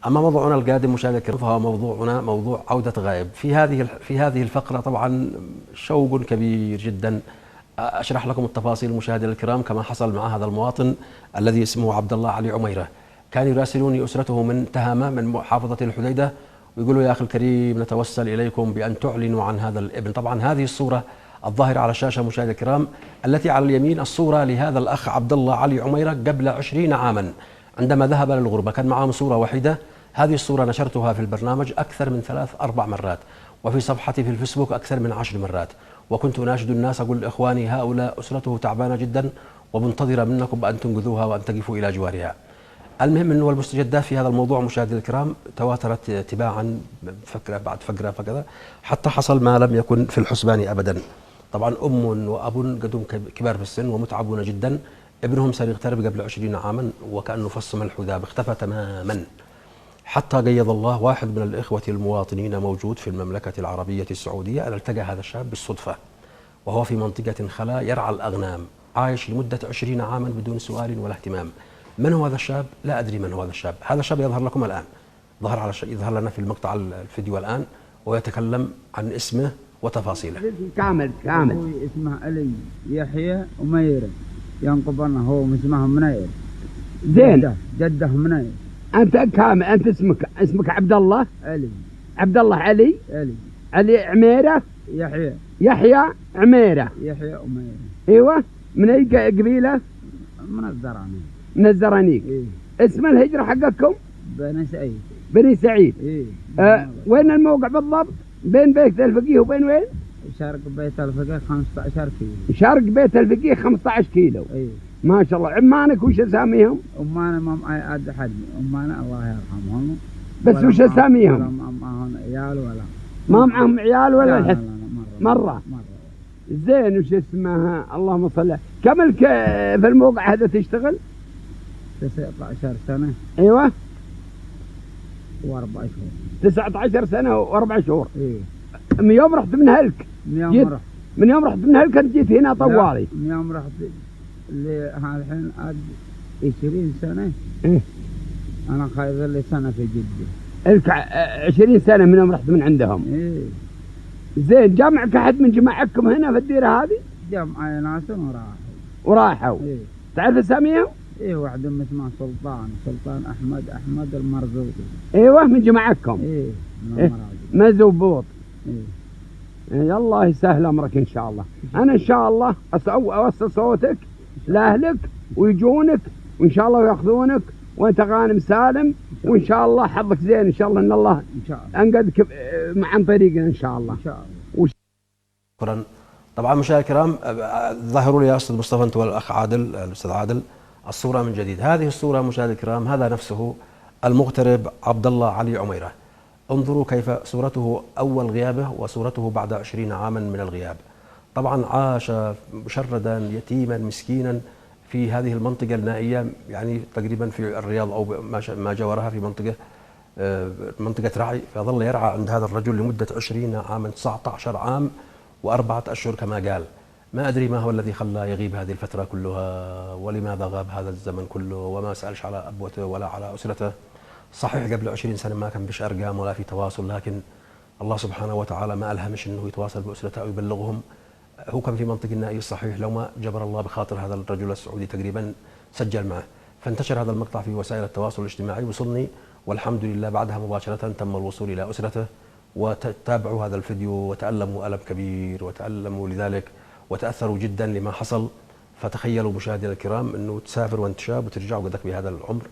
أما موضوعنا القادم مشاهدينا الكرام فهو موضوعنا موضوع عودة غائب. في هذه الفقرة طبعا شوق كبير جدا أشرح لكم التفاصيل مشاهدينا الكرام كما حصل مع هذا المواطن الذي اسمه عبد الله علي عميرة. كان يراسلوني أسرته من تهامة من محافظة الحديدة ويقولوا يا أخي الكريم نتوسل إليكم بأن تعلنوا عن هذا الابن. طبعا هذه الصورة الظاهرة على الشاشة مشاهدينا الكرام التي على اليمين الصورة لهذا الأخ عبد الله علي عميرة قبل 20 عاما عندما ذهب للغربة. كان معهم صورة واحدة. هذه الصورة نشرتها في البرنامج أكثر من 3-4 مرات وفي صفحتي في الفيسبوك أكثر من 10 مرات، وكنت أناشد الناس أقول إخواني هؤلاء أسرته تعبانة جدا ومنتظرة منكم بأن تنقذوها وأن تقفوا إلى جوارها. المهم أنه المستجدات في هذا الموضوع مشاهدينا الكرام تواترت تباعا فكرة بعد فكرة فكذا حتى حصل ما لم يكن في الحسبان أبدا. طبعا أم وأب قدهم كبار في السن ومتعبون جدا. ابنهم سيغترب قبل 20 عاما وكأنه فص ملح وذاب اختفى تماما حتى قيض الله واحد من الإخوة المواطنين موجود في المملكة العربية السعودية أن التقى هذا الشاب بالصدفة وهو في منطقة خلا يرعى الأغنام عايش لمدة 20 عاما بدون سؤال ولا اهتمام. من هو هذا الشاب؟ لا أدري من هو هذا الشاب. هذا الشاب يظهر لكم الآن، يظهر لنا في المقطع الفيديو الآن ويتكلم عن اسمه وتفاصيله كامل. أبوي اسمه علي يحيى أميرة ينقبنا هو اسمه منير. زين جده منير. انت كامل، انت اسمك عبد الله علي. عبد الله علي علي. علي عميرة يحيى عميرة. يحيى أميرة. ايوه. من اي قبيلة؟ من الزراني. من الزرانيق. إيه. اسم الهجرة حقكم؟ بني سعيد. بني سعيد. إيه. وين الموقع بالضبط؟ بين بيت الفقيه وبين وين؟ شرق بيت الفقيه 15 كيلو. شرق بيت الفقيه 15 كيلو. إيه. ما شاء الله. عمانك وش اساميهم؟ أمانة ما معي أد حد. أمانة الله يرحمهم. بس وش اساميهم؟ ولا معهم عيال ولا ما معهم عيال ولا لا الحس؟ مرة. زين. وش اسمها؟ اللهم صل. كم في الموقع هذا تشتغل؟ 19 سنة. ايوه. و4 شهور. 19 سنة و4 شهور. إيه. من يوم رحت من هلك. من يوم رحت من هلك انت جيت هنا طوالي. من يوم رحت الحين 20 سنة. إيه؟ أنا خايف لي سنة في جدة. لك 20 سنة من يوم رحت من عندهم. إيه. زين. جمعك أحد من جماعكم هنا في الديرة هذه؟ جمعي ناس وراحوا. إيه. تعرف اساميهم؟ إيه. واحد اسمه سلطان أحمد المرزوقي. ايوه. من جماعكم. إيه. إيه. مزبوط. إيه. يا الله يسهل امرك ان شاء الله. انا ان شاء الله اوصل صوتك لاهلك ويجونك وان شاء الله ياخذونك وانت غانم سالم وان شاء الله حظك زين ان شاء الله ان الله ان شاء الله انقذك عن طريقنا ان شاء الله. ان شاء الله. شكرا. طبعا مشاهدينا الكرام ظهروا لي يا استاذ مصطفى انت والاخ عادل الاستاذ عادل الصوره من جديد. هذه الصوره مشاهدينا الكرام هذا نفسه المغترب عبد الله علي عميرة. انظروا كيف صورته أول غيابه وصورته بعد 20 عاما من الغياب. طبعا عاش مشردا يتيما مسكينا في هذه المنطقة النائية يعني تقريبا في الرياض أو ما جاورها في منطقة رعي. فظل يرعى عند هذا الرجل لمدة 20 عاما 19 عام و4 أشهر كما قال. ما أدري ما هو الذي خلاه يغيب هذه الفترة كلها ولماذا غاب هذا الزمن كله وما سألش على أبوته ولا على أسرته. صحيح قبل 20 سنة ما كان بش أرقام ولا في تواصل لكن الله سبحانه وتعالى ما ألهمش أنه يتواصل بأسرته أو يبلغهم. هو كان في منطقة النائية الصحيح لو ما جبر الله بخاطر هذا الرجل السعودي تقريبا سجل معه. فانتشر هذا المقطع في وسائل التواصل الاجتماعي وصلني والحمد لله بعدها مباشرة تم الوصول إلى أسرته وتابعوا هذا الفيديو وتألموا ألم كبير وتألموا لذلك وتأثروا جدا لما حصل. فتخيلوا مشاهدينا الكرام أنه تسافر وانت شاب وترجعوا قدك بهذا العمر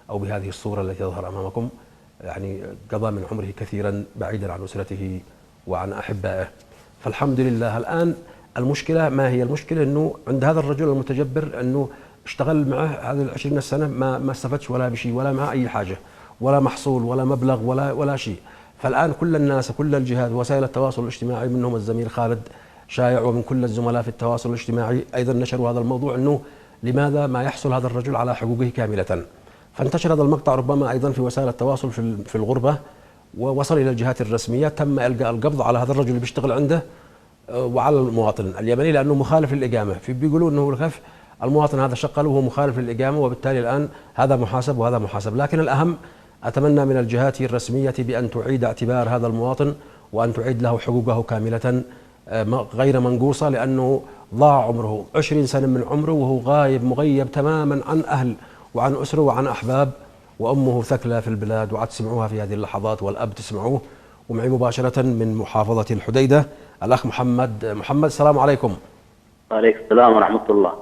أو بهذه الصورة التي تظهر أمامكم. يعني قضى من عمره كثيرا بعيدا عن أسرته وعن أحبائه. فالحمد لله. الآن المشكلة ما هي المشكلة؟ أنه عند هذا الرجل المتجبر أنه اشتغل معه هذه 20 سنة ما استفدش ولا بشيء ولا معه أي حاجة ولا محصول ولا مبلغ ولا شيء. فالآن كل الناس كل الجهات وسائل التواصل الاجتماعي منهم الزميل خالد شايع ومن كل الزملاء في التواصل الاجتماعي أيضا نشروا هذا الموضوع أنه لماذا ما يحصل هذا الرجل على حقوقه كاملة. فانتشر هذا المقطع ربما أيضا في وسائل التواصل في الغربة ووصل إلى الجهات الرسمية. تم إلقاء القبض على هذا الرجل اللي بيشتغل عنده وعلى المواطن اليمني لأنه مخالف للإقامة. بيقولوا أنه الخف المواطن هذا شغله وهو مخالف للإقامة وبالتالي الآن هذا محاسب وهذا محاسب. لكن الأهم أتمنى من الجهات الرسمية بأن تعيد اعتبار هذا المواطن وأن تعيد له حقوقه كاملة غير منقوصة، لأنه ضاع عمره 20 سنة من عمره وهو غايب مغيب تماما عن أهل وعن أسره وعن أحباب، وأمه ثكلى في البلاد وعد تسمعوها في هذه اللحظات والأب تسمعوه. ومعي مباشرة من محافظة الحديدة الأخ محمد. السلام عليكم. وعليكم السلام ورحمة الله.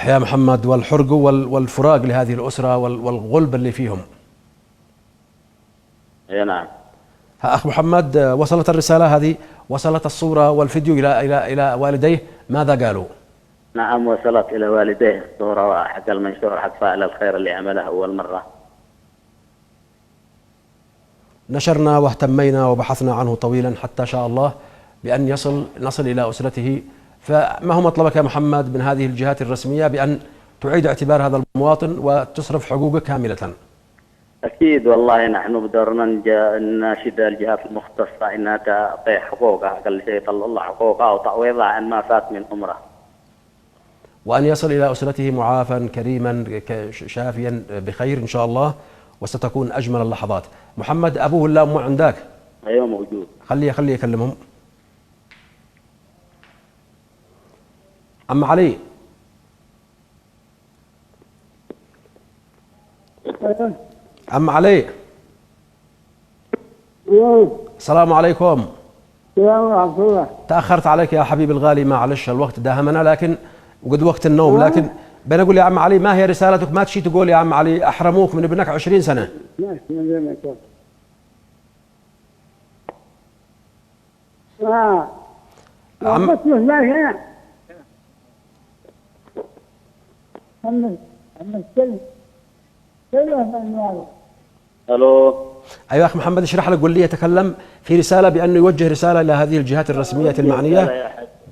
يا محمد، والحرق والفراق لهذه الأسرة والغلب اللي فيهم. اي نعم. أخ محمد، وصلت الرسالة هذه، وصلت الصورة والفيديو إلى والديه، ماذا قالوا؟ نعم وصلت إلى والديه الصورة حق المنشور حق فاعل الخير اللي عمله أول مرة. نشرنا واهتمينا وبحثنا عنه طويلا حتى شاء الله بأن نصل إلى أسرته. فما هو مطلبك يا محمد من هذه الجهات الرسمية بأن تعيد اعتبار هذا المواطن وتصرف حقوقه كاملة؟ أكيد والله نحن بدورنا نناشد الجهات المختصة إنها تعطي حقوقها، أقل شيء يطلع الله حقوقها وتعويضها عن ما فات من عمره، وأن يصل إلى أسرته معافى كريما شافيا بخير إن شاء الله، وستكون أجمل اللحظات. محمد، أبوه ولا أمه عندك؟ أيوه موجود. خليه يكلمهم. عم علي. عم علي. السلام عليكم. السلام ورحمة الله. تأخرت عليك يا حبيبي الغالي، معلش الوقت داهمنا، لكن وقد وقت النوم، لكن بنقول يا عم علي، ما هي رسالتك؟ ما تشي تقول يا عم علي أحرموك من ابنك 20 سنة. ماشي من غير ما يكون. عم بس ماشي هنا. عم السلم. ألو. أيها أخ محمد، اشرح لك، قول لي، يتكلم في رسالة بأنه يوجه رسالة إلى هذه الجهات الرسمية المعنية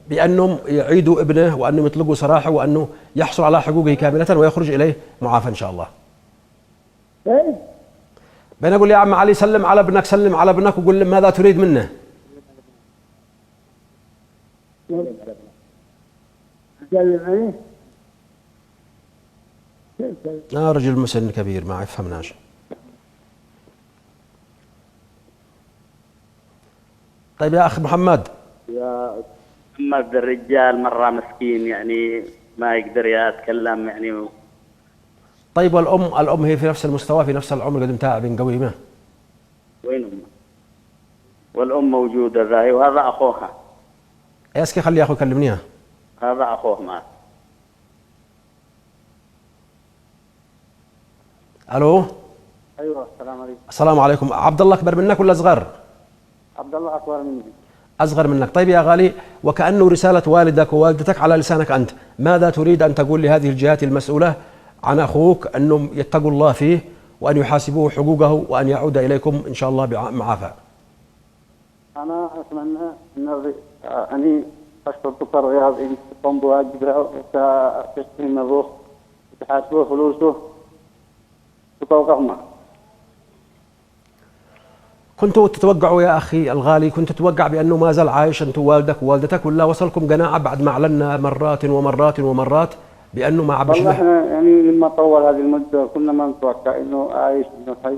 بأنهم يعيدوا ابنه وأنهم يطلقوا سراحه وأنه يحصل على حقوقه كاملة ويخرج إليه معافى إن شاء الله. ايه؟ بنقول يا عم علي، سلم على ابنك وقول له ماذا تريد منه. سلم عليه. رجل مسن كبير ما يفهمناش. طيب يا أخ محمد. يا محمد، الرجال مرة مسكين يعني ما يقدر يتكلم يعني. طيب والأم هي في نفس المستوى، في نفس العمر، قد متاعبين قويمة؟ وين أمه؟ والأم موجودة ذاهي وهذا أخوها. اسكي خلي أخوي يكلمنيها. هذا أخوه مات. ألو. ايوه السلام عليكم. السلام عليكم. عبد الله أكبر منك ولا أصغر؟ عبد الله اكبر مني. أصغر منك. طيب يا غالي، وكأنه رسالة والدك ووالدتك على لسانك أنت، ماذا تريد أن تقول لهذه الجهات المسؤولة عن أخوك أنهم يتقوا الله فيه وأن يحاسبوه حقوقه وأن يعود إليكم إن شاء الله بمعافى؟ انا اتمنى ان اني اشكر دكتور رياض ان تقوم بواجبه وتشتري الروح وتحاسبه فلوسه وتوقفنا. كنتوا تتوقعوا يا أخي الغالي، كنت تتوقع بأنه ما زال عايش أنت ووالدك ووالدتك، ولا وصلكم قناعة بعد ما أعلنا مرات ومرات ومرات بأنه ما عبش والله له؟ احنا يعني لما طول هذه المدة كنا ما نتوقع انه عايش انه حي.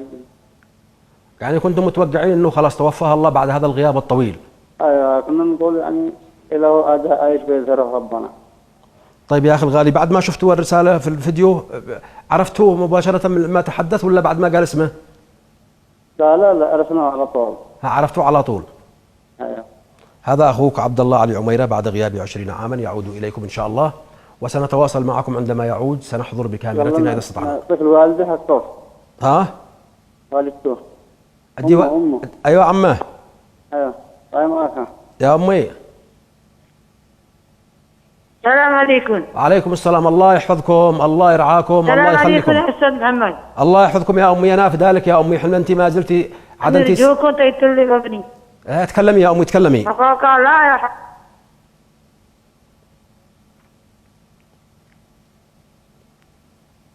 يعني كنتم متوقعين أنه خلاص توفاه الله بعد هذا الغياب الطويل؟ ايوه كنا نقول يعني إذا هو عايش بيذره ربنا. طيب يا أخي الغالي، بعد ما شفتوا الرسالة في الفيديو عرفتوه مباشرة ما تحدث ولا بعد ما قال اسمه؟ لا عرفناه على طول. عرفتوه على طول؟ ايوه. هذا أخوك عبد الله علي عميرة بعد غياب 20 عاما يعود إليكم إن شاء الله، وسنتواصل معكم عندما يعود، سنحضر بكاملتنا إذا استطعنا. طفل والده حطوه. ها؟ والدته. أمه. أيوة عمه. ايوه. ايوه يا أمي. السلام عليكم. وعليكم السلام. الله يحفظكم، الله يرعاكم، الله السلام يخليكم. عليكم يا أستاذ محمد. الله يحفظكم يا أمي، أنا فدالك يا أمي، حنا أنت ما زلتي عاد أنت. أرجوكم تقتلوا لي ابني. تكلمي يا أمي، تكلمي. أخاك لا يا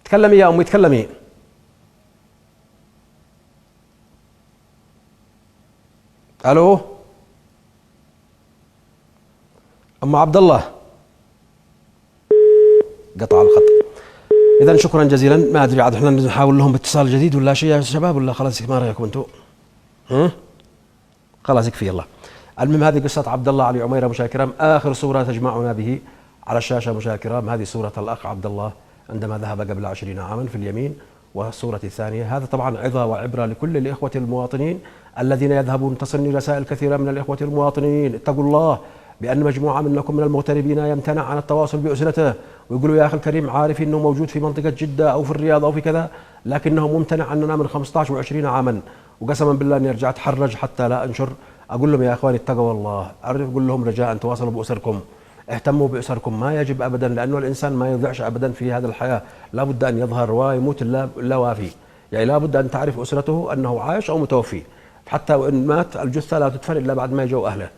تكلمي يا أمي، تكلمي. ألو أم عبد الله. قطع الخط. إذا شكرا جزيلا. ما أدري عاد احنا نحاول لهم اتصال جديد ولا شيء يا شباب، ولا خلاص ما رأيكم أنتم؟ خلاص يكفي يلا. المهم هذه قصة عبد الله علي عميرة مشاهدينا الكرام، آخر صورة تجمعنا به على الشاشة مشاهدينا الكرام. هذه صورة الأخ عبد الله عندما ذهب قبل 20 عاما في اليمين، والصورة الثانية. هذا طبعا عظة وعبرة لكل الإخوة المواطنين الذين يذهبون. تصلني رسائل كثيرة من الإخوة المواطنين: اتقوا الله بأن مجموعة منكم من المغتربين يمتنع عن التواصل بأسرته، ويقولوا يا أخي الكريم عارف أنه موجود في منطقة جدة أو في الرياض أو في كذا، لكنه ممتنع عننا من 15 و20 عاما. وقسما بالله أني رجعت حرج حتى لا أنشر. أقول لهم يا أخواني اتقوا الله، أقول لهم رجاء تواصلوا بأسركم، اهتموا بأسركم. ما يجب أبدا، لأنه الإنسان ما يضيعش أبدا في هذه الحياة، لا بد أن يظهر ويموت لا وافي. يعني لا بد أن تعرف أسرته أنه عايش أو متوفي، حتى وإن مات الجثة لا تدفن إلا بعد ما يجوا أهله.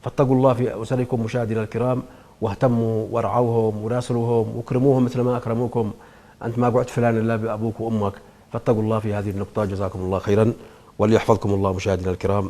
فاتقوا الله في أسركم مشاهدينا الكرام، واهتموا وارعوهم وراسلوهم واكرموهم مثل ما أكرموكم. أنت ما قعدت فلان إلا بأبوك وأمك. فاتقوا الله في هذه النقطة. جزاكم الله خيرا وليحفظكم الله مشاهدينا الكرام.